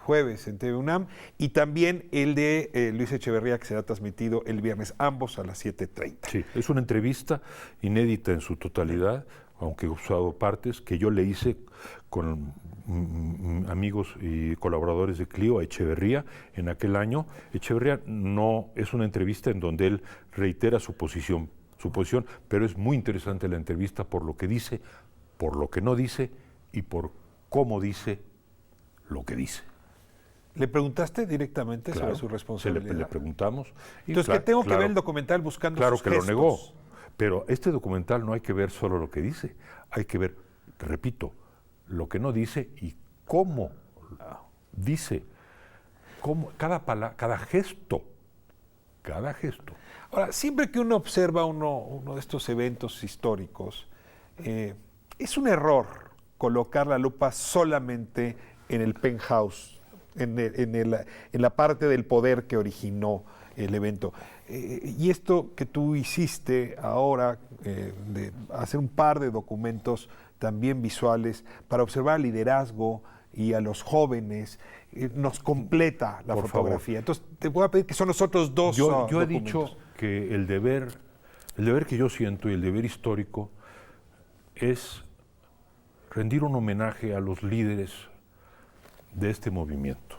jueves en TV UNAM, y también el de Luis Echeverría, que será transmitido el viernes, ambos a las 7:30. Sí, es una entrevista inédita en su totalidad, aunque he usado partes, que yo le hice con amigos y colaboradores de Clio a Echeverría en aquel año. Echeverría no es una entrevista en donde él reitera su posición, pero es muy interesante la entrevista por lo que dice, por lo que no dice y por cómo dice lo que dice. ¿Le preguntaste directamente Claro, sobre su responsabilidad? le preguntamos. Y Entonces, que tengo que ver el documental buscando Claro sus que gestos. lo negó, pero este documental no hay que ver solo lo que dice, hay que ver, repito, lo que no dice y cómo dice, cómo, cada gesto. Ahora, siempre que uno observa uno de estos eventos históricos, es un error colocar la lupa solamente en el penthouse, en la parte del poder que originó el evento. Y esto que tú hiciste ahora, de hacer un par de documentos también visuales para observar el liderazgo y a los jóvenes, nos completa la fotografía. Entonces, te voy a pedir que son los otros dos Yo he documentos. dicho que el deber que yo siento y el deber histórico es rendir un homenaje a los líderes de este movimiento.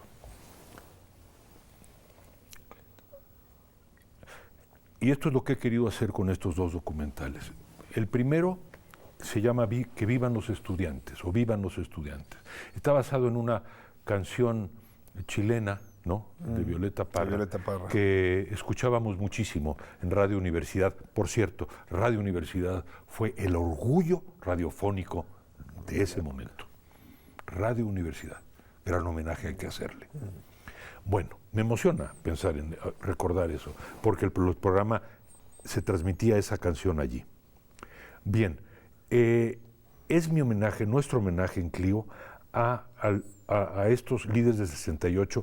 Y esto es lo que he querido hacer con estos dos documentales. El primero se llama Que vivan los estudiantes, o Vivan los estudiantes. Está basado en una canción chilena, ¿no?, de Violeta Parra, que escuchábamos muchísimo en Radio Universidad. Por cierto, Radio Universidad fue el orgullo radiofónico de ese momento. Radio Universidad, gran homenaje hay que hacerle. Bueno, me emociona pensar en recordar eso, porque el programa se transmitía esa canción allí. Bien, es mi homenaje, nuestro homenaje en Clio a estos líderes del 68,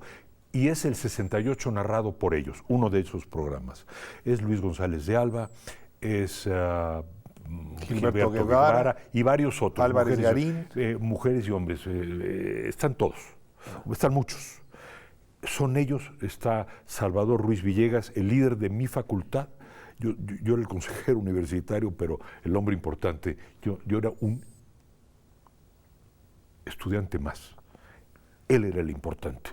y es el 68 narrado por ellos, uno de esos programas. Es Luis González de Alba, es Gilberto Guevara y varios otros. Álvarez Garín. Mujeres y hombres, están todos, están muchos. Son ellos, está Salvador Ruiz Villegas, el líder de mi facultad. Yo era el consejero universitario, pero el hombre importante. Yo era un estudiante más. Él era el importante.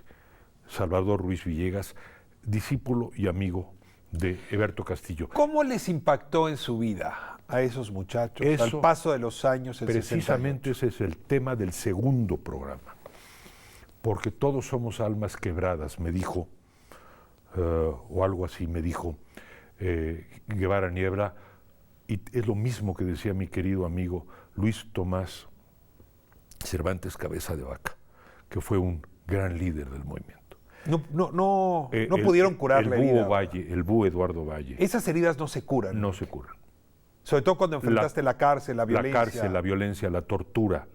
Salvador Ruiz Villegas, discípulo y amigo de Eberto Castillo. ¿Cómo les impactó en su vida a esos muchachos al paso de los años? Precisamente ese es el tema del segundo programa. Porque todos somos almas quebradas, me dijo, o algo así me dijo Guevara Niebla, y es lo mismo que decía mi querido amigo Luis Tomás Cervantes Cabeza de Vaca, que fue un gran líder del movimiento. No pudieron curar la herida. El búho Eduardo Valle. Esas heridas no se curan. No se curan. Sobre todo cuando enfrentaste la cárcel, la violencia. La cárcel, la violencia, la tortura.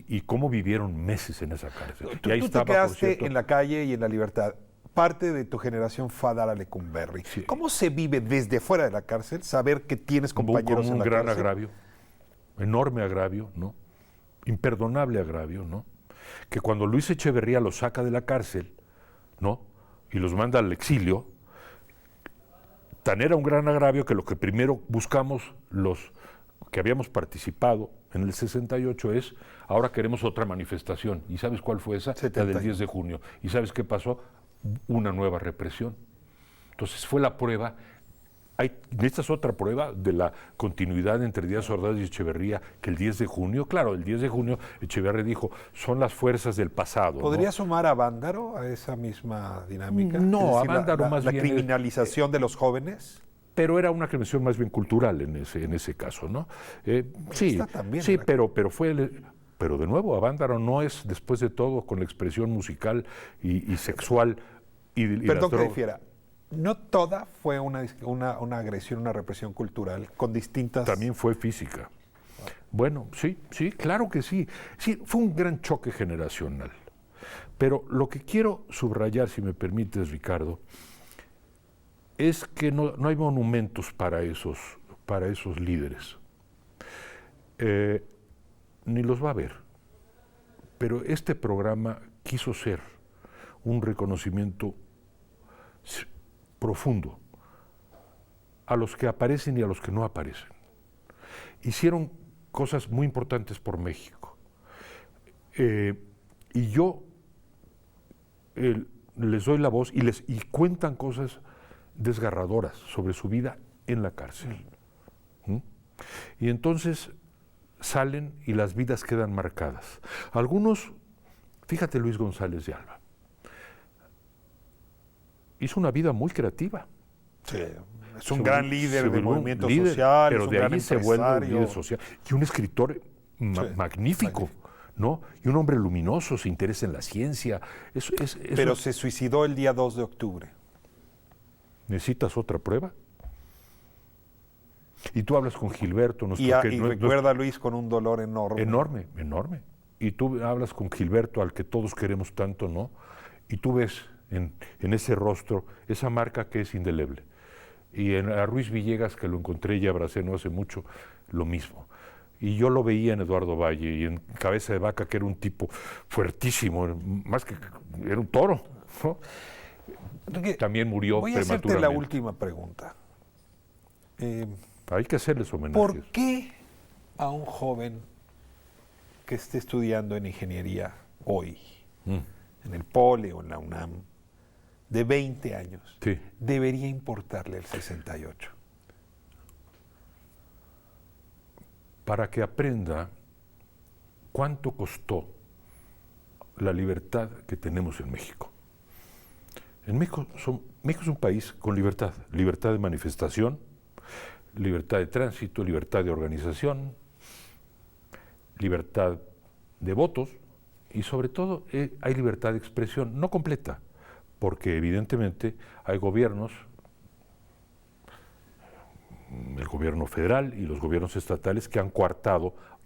Y cómo vivieron meses en esa cárcel. Tú te quedaste en la calle y en la libertad. Parte de tu generación fue a dar a Lecumberri. Sí. ¿Cómo se vive desde fuera de la cárcel saber que tienes compañeros en la cárcel? Un gran agravio, enorme agravio, ¿no? Imperdonable agravio, ¿no? Que cuando Luis Echeverría los saca de la cárcel, ¿no? Y los manda al exilio, tan era un gran agravio que lo que primero buscamos los que habíamos participado en el 68 es, ahora queremos otra manifestación. ¿Y sabes cuál fue esa? 70. La del 10 de junio. ¿Y sabes qué pasó? Una nueva represión. Entonces fue la prueba. Esta es otra prueba de la continuidad entre Díaz Ordaz y Echeverría, que el 10 de junio, claro, el 10 de junio Echeverría dijo, son las fuerzas del pasado. ¿Podría sumar a Vándaro a esa misma dinámica? No, a Vándaro más bien... ¿La criminalización de los jóvenes? Pero era una creación más bien cultural en ese caso, ¿no? Sí, también, sí, pero fue... Pero de nuevo, a Vándaro no es, después de todo, con la expresión musical y sexual Perdón que difiera. No toda fue una agresión, una represión cultural, con distintas... También fue física. Bueno, sí, claro que sí. Sí, fue un gran choque generacional. Pero lo que quiero subrayar, si me permites, Ricardo, es que no hay monumentos para esos líderes. Ni los va a haber. Pero este programa quiso ser un reconocimiento profundo a los que aparecen y a los que no aparecen. Hicieron cosas muy importantes por México. Y yo les doy la voz y cuentan cosas desgarradoras sobre su vida en la cárcel. Y entonces salen y las vidas quedan marcadas. Algunos, fíjate Luis González de Alba, hizo una vida muy creativa. Sí, es un gran líder del movimiento social, pero es un de gran ahí se vuelve un empresario. líder social y un escritor magnífico, ¿no? Y un hombre luminoso, se interesa en la ciencia. Pero se suicidó el día 2 de octubre. ¿Necesitas otra prueba? Y tú hablas con Gilberto. Y recuerda a Luis con un dolor enorme. Enorme. Y tú hablas con Gilberto, al que todos queremos tanto, ¿no? Y tú ves en ese rostro esa marca que es indeleble. Y a Ruiz Villegas, que lo encontré y abracé no hace mucho, lo mismo. Y yo lo veía en Eduardo Valle y en Cabeza de Vaca, que era un tipo fuertísimo, más que era un toro, ¿no? Enrique, también murió prematuramente. Voy a hacerte la última pregunta. Hay que hacerles homenajes. ¿Por qué a un joven que esté estudiando en ingeniería hoy, en el POLE o en la UNAM, de 20 años, debería importarle el 68? Para que aprenda cuánto costó la libertad que tenemos en México. En México es un país con libertad de manifestación, libertad de tránsito, libertad de organización, libertad de votos y sobre todo hay libertad de expresión, no completa, porque evidentemente hay gobiernos el gobierno federal y los gobiernos estatales que han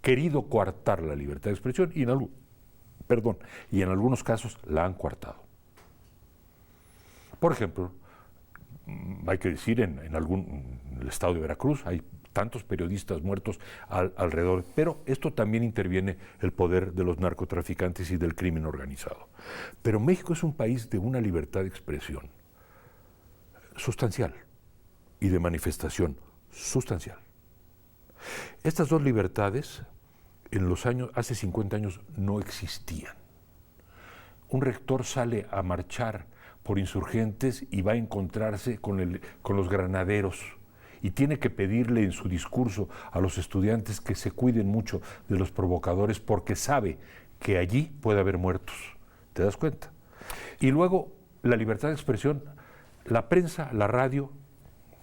querido coartar la libertad de expresión y en algunos casos la han coartado. Por ejemplo, hay que decir, en el estado de Veracruz hay tantos periodistas muertos alrededor, pero esto también interviene el poder de los narcotraficantes y del crimen organizado. Pero México es un país de una libertad de expresión sustancial y de manifestación sustancial. Estas dos libertades hace 50 años no existían. Un rector sale a marchar por Insurgentes y va a encontrarse con los granaderos y tiene que pedirle en su discurso a los estudiantes que se cuiden mucho de los provocadores porque sabe que allí puede haber muertos. ¿Te das cuenta? Y luego la libertad de expresión, la prensa, la radio,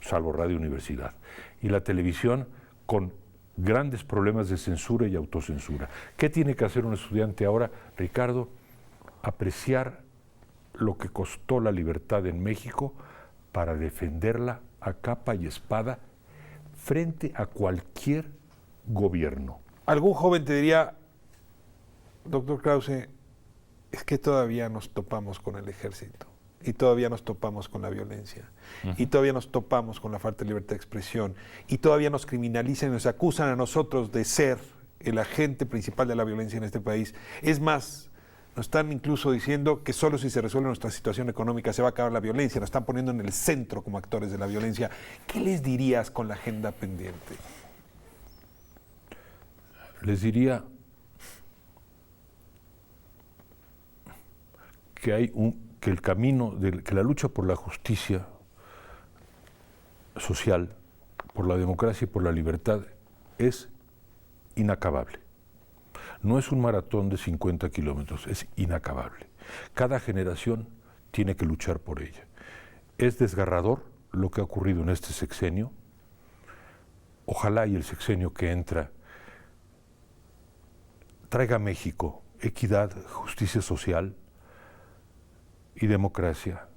salvo Radio Universidad, y la televisión con grandes problemas de censura y autocensura. ¿Qué tiene que hacer un estudiante ahora, Ricardo? Apreciar lo que costó la libertad en México para defenderla a capa y espada frente a cualquier gobierno. Algún joven te diría, doctor Krause, es que todavía nos topamos con el ejército y todavía nos topamos con la violencia y todavía nos topamos con la falta de libertad de expresión y todavía nos criminalizan y nos acusan a nosotros de ser el agente principal de la violencia en este país. Es más, nos están incluso diciendo que solo si se resuelve nuestra situación económica se va a acabar la violencia, nos están poniendo en el centro como actores de la violencia. ¿Qué les dirías con la agenda pendiente? Les diría que el camino, que la lucha por la justicia social, por la democracia y por la libertad es inacabable. No es un maratón de 50 kilómetros, es inacabable. Cada generación tiene que luchar por ella. Es desgarrador lo que ha ocurrido en este sexenio. Ojalá y el sexenio que entra traiga a México equidad, justicia social y democracia,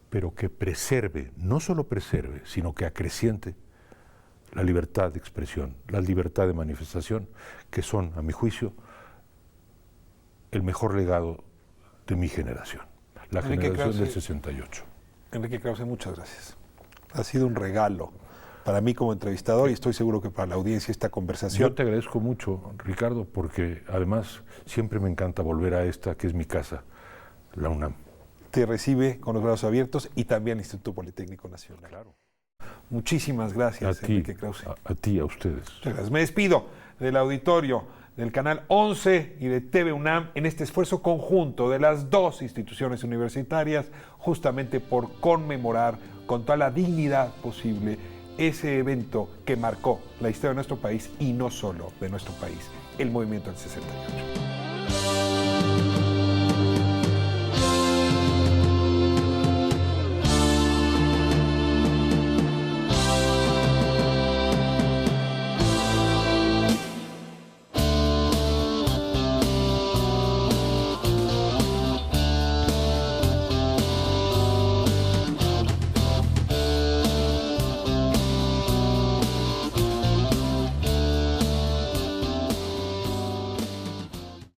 pero que preserve, no solo preserve, sino que acreciente la libertad de expresión, la libertad de manifestación, que son, a mi juicio, el mejor legado de mi generación, la generación del 68. Enrique Krause, muchas gracias. Ha sido un regalo para mí como entrevistador y estoy seguro que para la audiencia esta conversación. Yo te agradezco mucho, Ricardo, porque además siempre me encanta volver a esta, que es mi casa, la UNAM. Te recibe con los brazos abiertos y también el Instituto Politécnico Nacional. Claro. Muchísimas gracias, Enrique Krause. A ti, a ustedes. Gracias. Me despido del auditorio del Canal 11 y de TV UNAM en este esfuerzo conjunto de las dos instituciones universitarias, justamente por conmemorar con toda la dignidad posible ese evento que marcó la historia de nuestro país y no solo de nuestro país, el movimiento del 68.